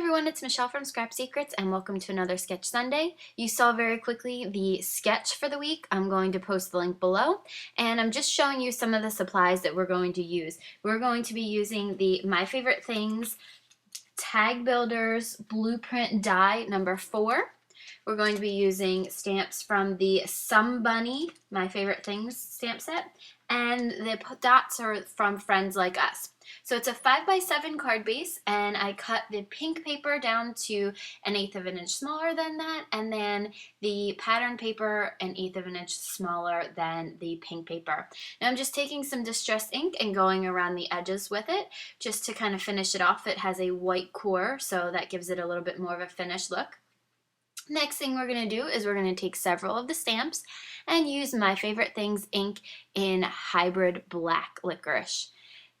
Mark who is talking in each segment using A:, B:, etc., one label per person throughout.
A: everyone, it's Michelle from Scrap Secrets and welcome to another Sketch Sunday. You saw very quickly the sketch for the week. I'm going to post the link below and I'm just showing you some of the supplies that we're going to use. We're going to be using the My Favorite Things Tag Builders Blueprint Die number 4. We're going to be using stamps from the Some Bunny My Favorite Things stamp set, and the dots are from Friends Like Us. So it's a 5x7 card base, and I cut the pink paper down to 1/8 of an inch smaller than that, and then the pattern paper 1/8 of an inch smaller than the pink paper. Now I'm just taking some distress ink and going around the edges with it just to kind of finish it off. It has a white core, so that gives it a little bit more of a finished look. Next thing we're going to do is we're going to take several of the stamps and use My Favorite Things ink in Hybrid Black Licorice.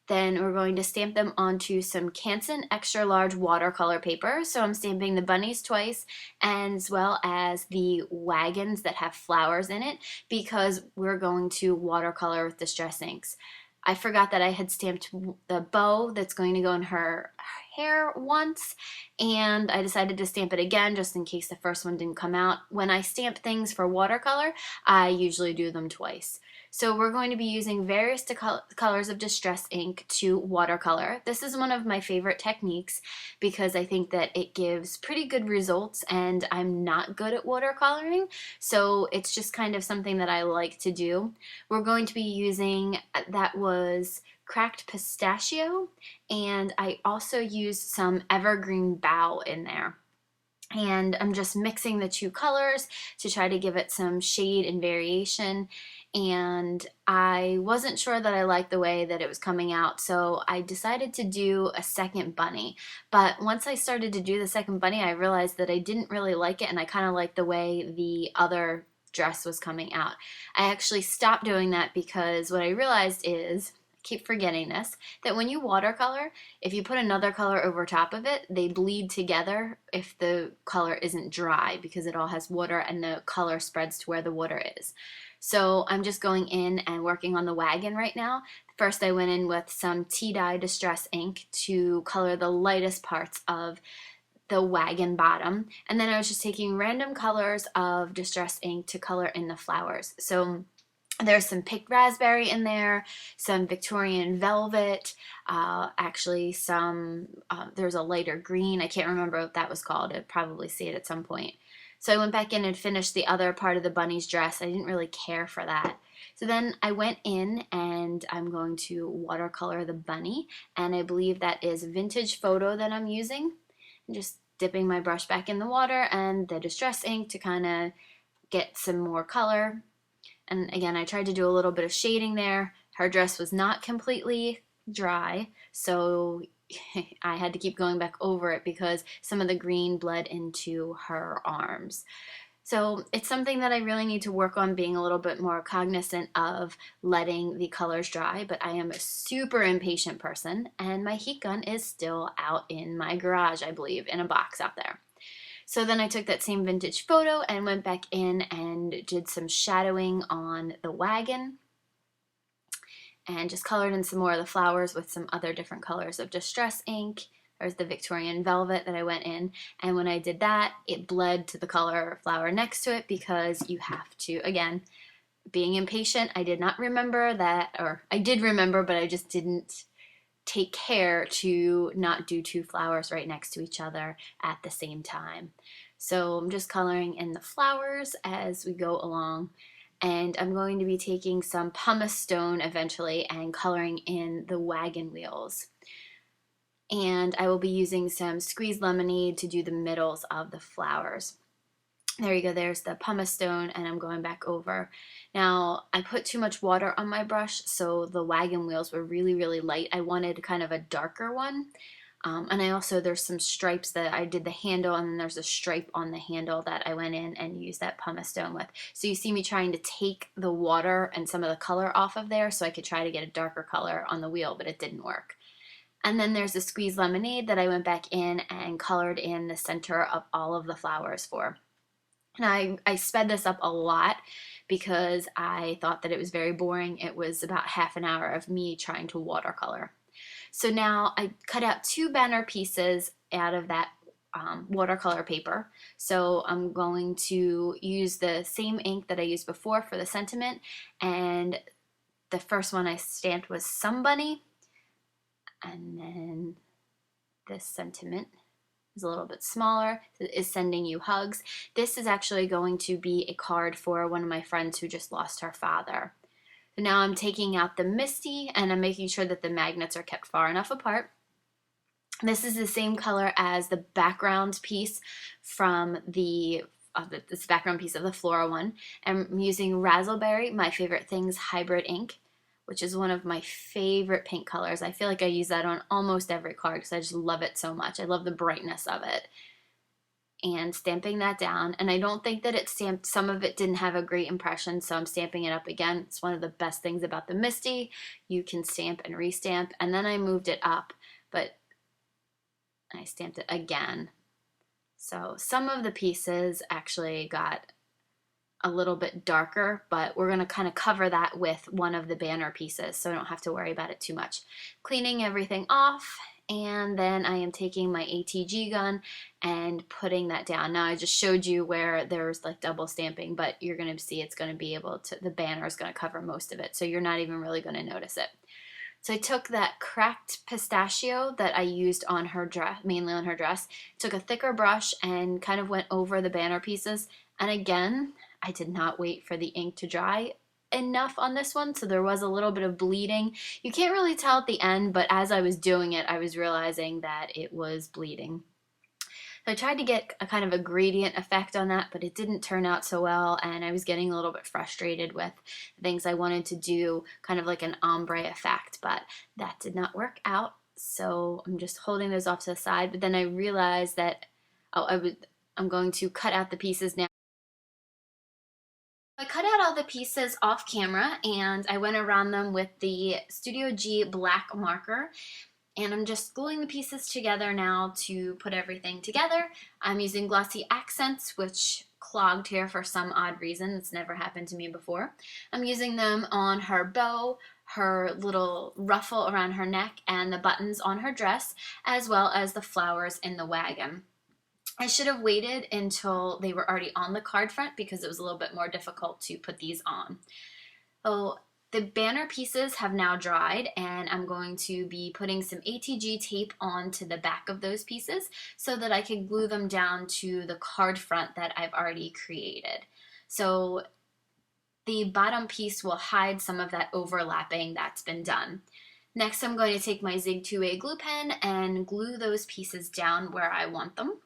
A: Then we're going to stamp them onto some Canson extra large watercolor paper. So I'm stamping the bunnies twice as well as the wagons that have flowers in it because we're going to watercolor with distress inks. I forgot that I had stamped the bow that's going to go in her hair once, and I decided to stamp it again just in case the first one didn't come out. When I stamp things for watercolor, I usually do them twice. So we're going to be using various colors of distress ink to watercolor. This is one of my favorite techniques because I think that it gives pretty good results, and I'm not good at watercoloring, so it's just kind of something that I like to do. We're going to be using, that was Cracked Pistachio, and I also used some Evergreen Bough in there. And I'm just mixing the two colors to try to give it some shade and variation, and I wasn't sure that I liked the way that it was coming out, so I decided to do a second bunny. But once I started to do the second bunny, I realized that I didn't really like it, and I kind of liked the way the other dress was coming out. I actually stopped doing that because what I realized is, keep forgetting this, that when you watercolor, if you put another color over top of it, they bleed together if the color isn't dry because it all has water and the color spreads to where the water is. So I'm just going in and working on the wagon right now. First I went in with some tea-dye distress ink to color the lightest parts of the wagon bottom, and then I was just taking random colors of distress ink to color in the flowers. So there's some picked raspberry in there, some Victorian velvet, actually there's a lighter green. I can't remember what that was called. I'd probably see it at some point. So I went back in and finished the other part of the bunny's dress. I didn't really care for that. So then I went in and I'm going to watercolor the bunny, and I believe that is Vintage Photo that I'm using. I'm just dipping my brush back in the water and the distress ink to kind of get some more color. And again, I tried to do a little bit of shading there. Her dress was not completely dry, so I had to keep going back over it because some of the green bled into her arms. So it's something that I really need to work on, being a little bit more cognizant of letting the colors dry, but I am a super impatient person, and my heat gun is still out in my garage, I believe, in a box out there. So then I took that same Vintage Photo and went back in and did some shadowing on the wagon and just colored in some more of the flowers with some other different colors of distress ink. There's the Victorian velvet that I went in, and when I did that, it bled to the color flower next to it because you have to, again, being impatient, I did not remember that, or I did remember, but I just didn't take care to not do two flowers right next to each other at the same time. So I'm just coloring in the flowers as we go along, and I'm going to be taking some pumice stone eventually and coloring in the wagon wheels. And I will be using some squeezed lemonade to do the middles of the flowers. There you go, there's the pumice stone, and I'm going back over. Now, I put too much water on my brush, so the wagon wheels were really, really light. I wanted kind of a darker one. And I also, there's some stripes that I did the handle, and then there's a stripe on the handle that I went in and used that pumice stone with. So you see me trying to take the water and some of the color off of there so I could try to get a darker color on the wheel, but it didn't work. And then there's the squeezed lemonade that I went back in and colored in the center of all of the flowers for. And I sped this up a lot because I thought that it was very boring. It was about half an hour of me trying to watercolor. So now I cut out 2 banner pieces out of that watercolor paper. So I'm going to use the same ink that I used before for the sentiment, and the first one I stamped was somebody, and then this sentiment is a little bit smaller, is sending you hugs. This is actually going to be a card for one of my friends who just lost her father. So now I'm taking out the Misty and I'm making sure that the magnets are kept far enough apart. This is the same color as the background piece from this background piece of the Flora one. I'm using Razzleberry, My Favorite Things Hybrid ink, which is one of my favorite pink colors. I feel like I use that on almost every card because I just love it so much. I love the brightness of it. And stamping that down, and I don't think that it stamped, some of it didn't have a great impression, so I'm stamping it up again. It's one of the best things about the Misty. You can stamp and restamp, and then I moved it up, but I stamped it again. So some of the pieces actually got a little bit darker, but we're going to kind of cover that with one of the banner pieces, so I don't have to worry about it too much. Cleaning everything off, and then I am taking my ATG gun and putting that down. Now I just showed you where there's like double stamping, but you're going to see it's going to be able to, the banner is going to cover most of it, so you're not even really going to notice it. So I took that cracked pistachio that I used on her dress, mainly on her dress, took a thicker brush and kind of went over the banner pieces. And again, I did not wait for the ink to dry enough on this one, so there was a little bit of bleeding. You can't really tell at the end, but as I was doing it, I was realizing that it was bleeding. So I tried to get a kind of a gradient effect on that, but it didn't turn out so well, and I was getting a little bit frustrated with things I wanted to do, kind of like an ombre effect, but that did not work out. So I'm just holding those off to the side, but then I realized that, I'm going to cut out the pieces now. I cut out all the pieces off camera and I went around them with the Studio G black marker, and I'm just gluing the pieces together now to put everything together. I'm using glossy accents, which clogged here for some odd reason. It's never happened to me before. I'm using them on her bow, her little ruffle around her neck, and the buttons on her dress, as well as the flowers in the wagon. I should have waited until they were already on the card front because it was a little bit more difficult to put these on. So the banner pieces have now dried, and I'm going to be putting some ATG tape onto the back of those pieces so that I can glue them down to the card front that I've already created. So the bottom piece will hide some of that overlapping that's been done. Next, I'm going to take my Zig 2A glue pen and glue those pieces down where I want them.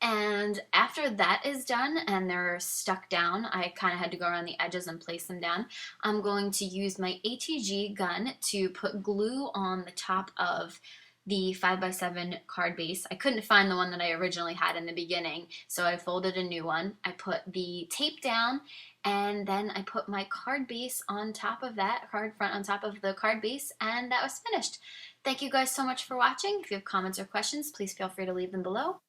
A: And after that is done and they're stuck down, I kind of had to go around the edges and place them down. I'm going to use my ATG gun to put glue on the top of the 5x7 card base. I couldn't find the one that I originally had in the beginning, so I folded a new one. I put the tape down, and then I put my card base on top of that, card front on top of the card base, and that was finished. Thank you guys so much for watching. If you have comments or questions, please feel free to leave them below.